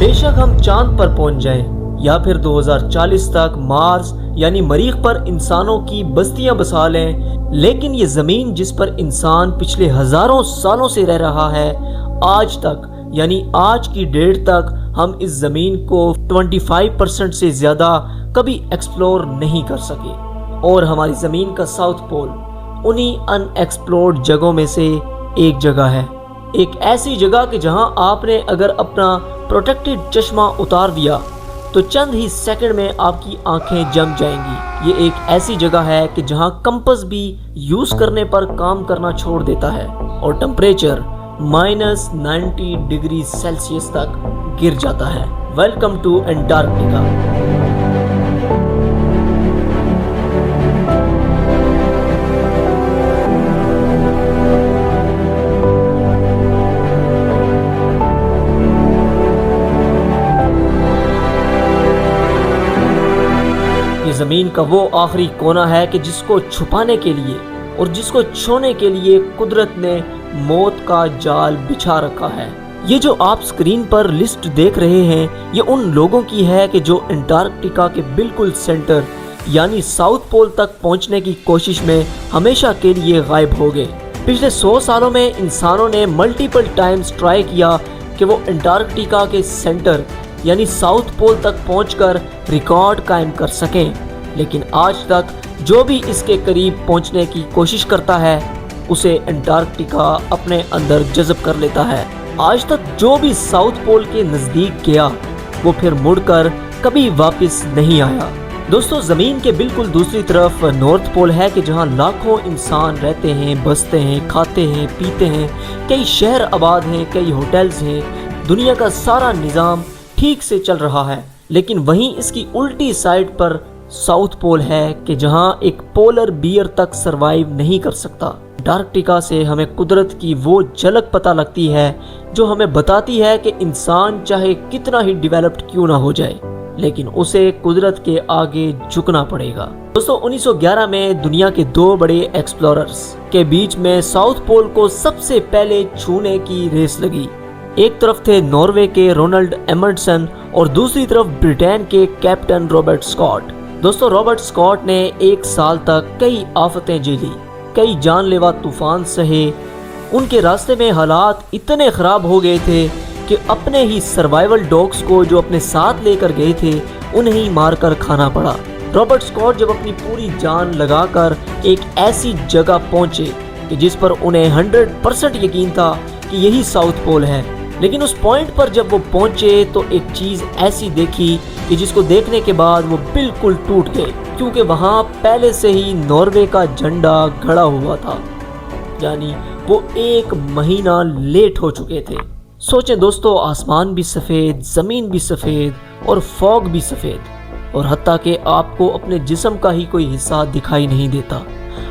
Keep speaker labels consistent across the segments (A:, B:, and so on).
A: بے شک ہم چاند پر پہنچ جائیں یا پھر 2040 تک مارس یعنی مریخ پر انسانوں کی بستیاں بسا لیں، لیکن یہ زمین جس پر انسان پچھلے ہزاروں سالوں سے رہ رہا ہے، آج تک یعنی آج کی ڈیٹ تک ہم اس زمین کو 25% سے زیادہ کبھی ایکسپلور نہیں کر سکے۔ اور ہماری زمین کا ساؤتھ پول انہی ان ایکسپلورڈ جگہوں میں سے ایک جگہ ہے، ایک ایسی جگہ کہ جہاں آپ نے اگر اپنا پروٹیکٹڈ چشمہ اتار دیا تو چند ہی سیکنڈ میں آپ کی آنکھیں جم جائیں گی۔ یہ ایک ایسی جگہ ہے کہ جہاں کمپس بھی یوز کرنے پر کام کرنا چھوڑ دیتا ہے اور ٹمپریچر -90 ڈگری سیلسیس تک گر جاتا ہے۔ Welcome to Antarctica. زمین کا وہ آخری کونا ہے کہ جس کو چھپانے کے لیے اور جس کو چھونے کے لیے قدرت نے موت کا جال بچھا رکھا ہے۔ یہ جو آپ سکرین پر لسٹ دیکھ رہے ہیں، یہ ان لوگوں کی ہے کہ جو انٹارکٹیکا کے بالکل سینٹر یعنی ساؤتھ پول تک پہنچنے کی کوشش میں ہمیشہ کے لیے غائب ہو گئے۔ پچھلے 100 سالوں میں انسانوں نے ملٹیپل ٹائمز ٹرائی کیا کہ وہ انٹارکٹیکا کے سینٹر یعنی ساؤتھ پول تک پہنچ کر ریکارڈ قائم کر سکیں، لیکن آج تک جو بھی اس کے قریب پہنچنے کی کوشش کرتا ہے اسے انٹارکٹیکا اپنے اندر جذب کر لیتا ہے۔ آج تک جو بھی ساؤتھ پول کے نزدیک گیا وہ پھر مڑ کر کبھی واپس نہیں آیا۔ دوستو، زمین کے بالکل دوسری طرف نارتھ پول ہے کہ جہاں لاکھوں انسان رہتے ہیں، بستے ہیں، کھاتے ہیں، پیتے ہیں، کئی شہر آباد ہیں، کئی ہوٹلز ہیں، دنیا کا سارا نظام ٹھیک سے چل رہا ہے۔ لیکن وہیں اس کی الٹی سائڈ پر ساؤتھ پول ہے کہ جہاں ایک پولر بیئر تک سروائیو نہیں کر سکتا۔ انٹارکٹیکا سے ہمیں قدرت کی وہ جھلک پتہ لگتی ہے جو ہمیں بتاتی ہے کہ انسان چاہے کتنا ہی ڈیولپڈ کیوں نہ ہو جائے لیکن اسے قدرت کے آگے جھکنا پڑے گا۔ دوستو، 1911 میں دنیا کے 2 بڑے ایکسپلوررز کے بیچ میں ساؤتھ پول کو سب سے پہلے چھونے کی ریس لگی۔ ایک طرف تھے ناروے کے رونلڈ ایمنڈسن اور دوسری طرف برٹین کے کیپٹن رابرٹ اسکاٹ۔ دوستو، رابرٹ اسکاٹ نے 1 سال تک کئی آفتیں جھیلی، کئی جان لیوا طوفان سہے۔ ان کے راستے میں حالات اتنے خراب ہو گئے تھے کہ اپنے ہی سروائیول ڈاگز کو جو اپنے ساتھ لے کر گئے تھے انہیں مار کر کھانا پڑا۔ رابرٹ اسکاٹ جب اپنی پوری جان لگا کر ایک ایسی جگہ پہنچے کہ جس پر انہیں 100% یقین تھا کہ یہی ساؤتھ پول ہے، لیکن اس پوائنٹ پر جب وہ پہنچے تو ایک چیز ایسی دیکھی کہ جس کو دیکھنے کے بعد وہ بالکل ٹوٹ گئے، کیونکہ وہاں پہلے سے ہی ناروے کا جھنڈا گڑا ہوا تھا، یعنی وہ 1 مہینہ لیٹ ہو چکے تھے۔ سوچیں دوستو، آسمان بھی سفید، زمین بھی سفید اور فوگ بھی سفید، اور حتیٰ کہ آپ کو اپنے جسم کا ہی کوئی حصہ دکھائی نہیں دیتا۔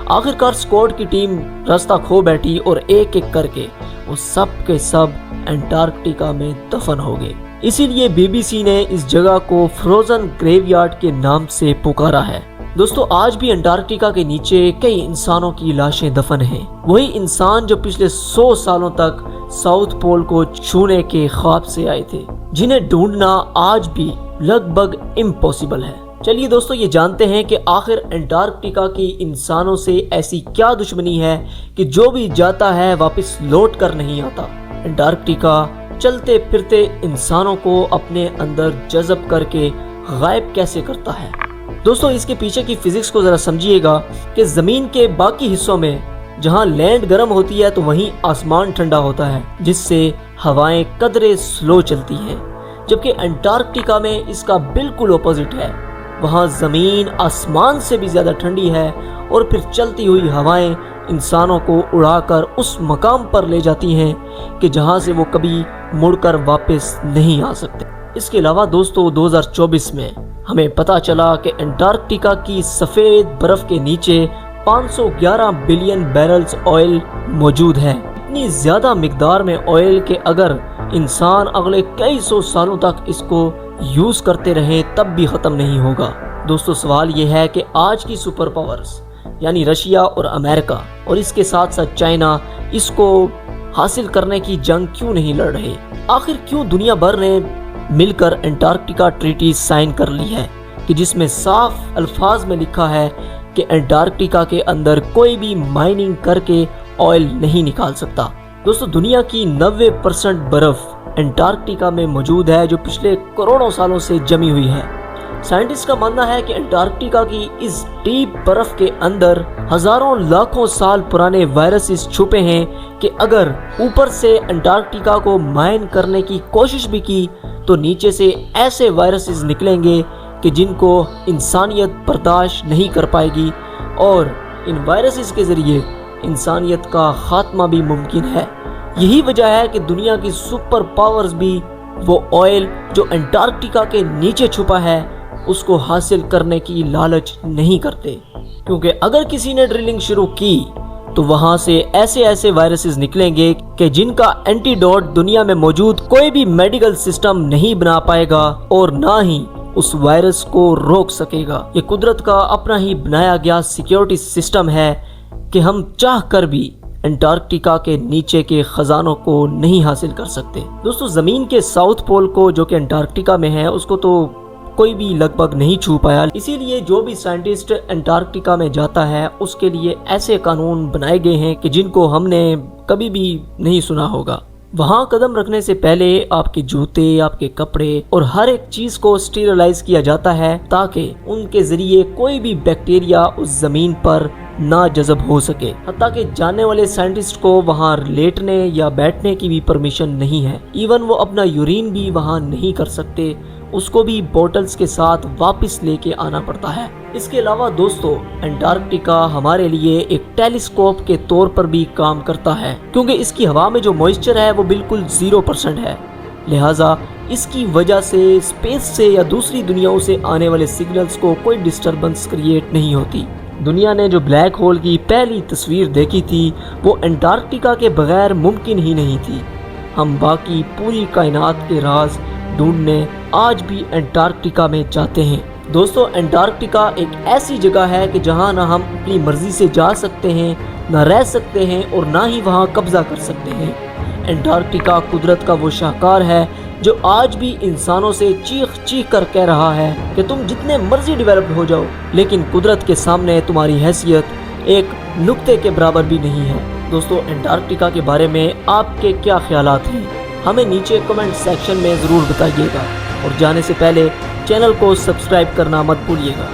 A: آخرکار اسکواڈ کی ٹیم راستہ کھو بیٹھی اور ایک ایک کر کے وہ سب کے سب انٹارکٹیکا میں دفن ہو گئے۔ اسی لیے BBC نے اس جگہ کو فروزن گریو یارڈ کے نام سے پکارا ہے۔ دوستو، آج بھی انٹارکٹیکا کے نیچے کئی انسانوں کی لاشیں دفن ہیں، وہی انسان جو پچھلے 100 سالوں تک ساؤتھ پول کو چھونے کے خواب سے آئے تھے، جنہیں ڈھونڈنا آج بھی لگ بھگ امپاسبل ہے۔ چلیے دوستو، یہ جانتے ہیں کہ آخر انٹارکٹیکا کی انسانوں سے ایسی کیا دشمنی ہے کہ جو بھی جاتا ہے واپس لوٹ کر نہیں آتا۔ انٹارکٹیکا چلتے پھرتے انسانوں کو اپنے اندر جذب کر کے غائب کیسے کرتا ہے؟ دوستو، اس کے پیچھے کی فزکس کو ذرا سمجھیے گا کہ زمین کے باقی حصوں میں جہاں لینڈ گرم ہوتی ہے تو وہیں آسمان ٹھنڈا ہوتا ہے، جس سے ہوائیں قدرے سلو چلتی ہیں، جبکہ انٹارکٹیکا میں اس کا بالکل اپوزٹ ہے۔ وہاں زمین آسمان سے بھی زیادہ ٹھنڈی ہے اور پھر چلتی ہوئی ہوائیں انسانوں کو اڑا کر اس مقام پر لے جاتی ہیں کہ جہاں سے وہ کبھی مڑ کر واپس نہیں آ سکتے۔ اس کے علاوہ دوستو، 2024 میں ہمیں پتہ چلا کہ انٹارکٹیکا کی سفید برف کے نیچے 511 بلین بیرلز آئل موجود ہے۔ اتنی زیادہ مقدار میں آئل کہ اگر انسان اگلے کئی 100 سالوں تک اس کو یوز کرتے رہے تب بھی ختم نہیں ہوگا۔ دوستو، سوال یہ ہے کہ آج کی سپر پاورز یعنی رشیا اور امریکہ اور اس کے ساتھ ساتھ چائنا اس کو حاصل کرنے کی جنگ کیوں نہیں لڑ رہے؟ آخر کیوں دنیا بھر نے مل کر انٹارکٹیکا ٹریٹی سائن کر لی ہے کہ جس میں صاف الفاظ میں لکھا ہے کہ انٹارکٹیکا کے اندر کوئی بھی مائننگ کر کے آئل نہیں نکال سکتا۔ دوستو دنیا کی 90% برف انٹارکٹیکا میں موجود ہے جو پچھلے کروڑوں سالوں سے جمی ہوئی ہے۔ سائنٹسٹ کا ماننا ہے کہ انٹارکٹیکا کی اس ڈیپ برف کے اندر ہزاروں لاکھوں سال پرانے وائرسز چھپے ہیں کہ اگر اوپر سے انٹارکٹیکا کو مائن کرنے کی کوشش بھی کی تو نیچے سے ایسے وائرسز نکلیں گے کہ جن کو انسانیت برداشت نہیں کر پائے گی، اور ان وائرسز کے ذریعے انسانیت کا خاتمہ بھی ممکن ہے۔ یہی وجہ ہے کہ دنیا کی سپر پاورز بھی وہ آئل جو انٹارکٹیکا کے نیچے چھپا ہے اس کو حاصل کرنے کی لالچ نہیں کرتے، کیونکہ اگر کسی نے ڈرلنگ شروع کی تو وہاں سے ایسے وائرسز نکلیں گے کہ جن کا اینٹیڈوٹ دنیا میں موجود کوئی بھی میڈیکل سسٹم نہیں بنا پائے گا اور نہ ہی اس وائرس کو روک سکے گا۔ یہ قدرت کا اپنا ہی بنایا گیا سیکیورٹی سسٹم ہے کہ ہم چاہ کر بھی انٹارکٹیکا کے نیچے کے خزانوں کو نہیں حاصل کر سکتے۔ دوستو زمین کے ساؤتھ پول کو جو کہ انٹارکٹیکا میں ہے اس کو تو کوئی بھی لگ بھگ نہیں چھو پایا، اسی لیے جو بھی سائنٹسٹ انٹارکٹیکا میں جاتا ہے اس کے لیے ایسے قانون بنائے گئے ہیں کہ جن کو ہم نے کبھی بھی نہیں سنا ہوگا۔ وہاں قدم رکھنے سے پہلے آپ کے جوتے، آپ کے کپڑے اور ہر ایک چیز کو اسٹیرلائز کیا جاتا ہے تاکہ ان کے ذریعے کوئی بھی بیکٹیریا اس زمین پر نہ جذب ہو سکے۔ حتیٰ کہ جاننے والے سائنٹسٹ کو وہاں لیٹنے یا بیٹھنے کی بھی پرمیشن نہیں ہے، ایون وہ اپنا یورین بھی وہاں نہیں کر سکتے، اس کو بھی بوٹلز کے ساتھ واپس لے کے آنا پڑتا ہے۔ اس کے علاوہ دوستو انٹارکٹیکا ہمارے لیے ایک ٹیلیسکوپ کے طور پر بھی کام کرتا ہے، کیونکہ اس کی ہوا میں جو موئسچر ہے وہ بالکل 0% ہے، لہٰذا اس کی وجہ سے اسپیس سے یا دوسری دنیاؤں سے آنے والے سگنلز کو کوئی ڈسٹربنس کریٹ نہیں ہوتی۔ دنیا نے جو بلیک ہول کی پہلی تصویر دیکھی تھی وہ انٹارکٹیکا کے بغیر ممکن ہی نہیں تھی۔ ہم باقی پوری کائنات کے راز ڈھونڈنے آج بھی انٹارکٹیکا میں جاتے ہیں۔ دوستو انٹارکٹیکا ایک ایسی جگہ ہے کہ جہاں نہ ہم اپنی مرضی سے جا سکتے ہیں، نہ رہ سکتے ہیں اور نہ ہی وہاں قبضہ کر سکتے ہیں۔ انٹارکٹیکا قدرت کا وہ شاہکار ہے جو آج بھی انسانوں سے چیخ چیخ کر کہہ رہا ہے کہ تم جتنے مرضی ڈیولپڈ ہو جاؤ لیکن قدرت کے سامنے تمہاری حیثیت ایک نقطے کے برابر بھی نہیں ہے۔ دوستو انٹارکٹیکا کے بارے میں آپ کے کیا خیالات ہیں؟ ہمیں نیچے کمنٹ سیکشن میں ضرور بتائیے گا، اور جانے سے پہلے چینل کو سبسکرائب کرنا مت بھولیے گا۔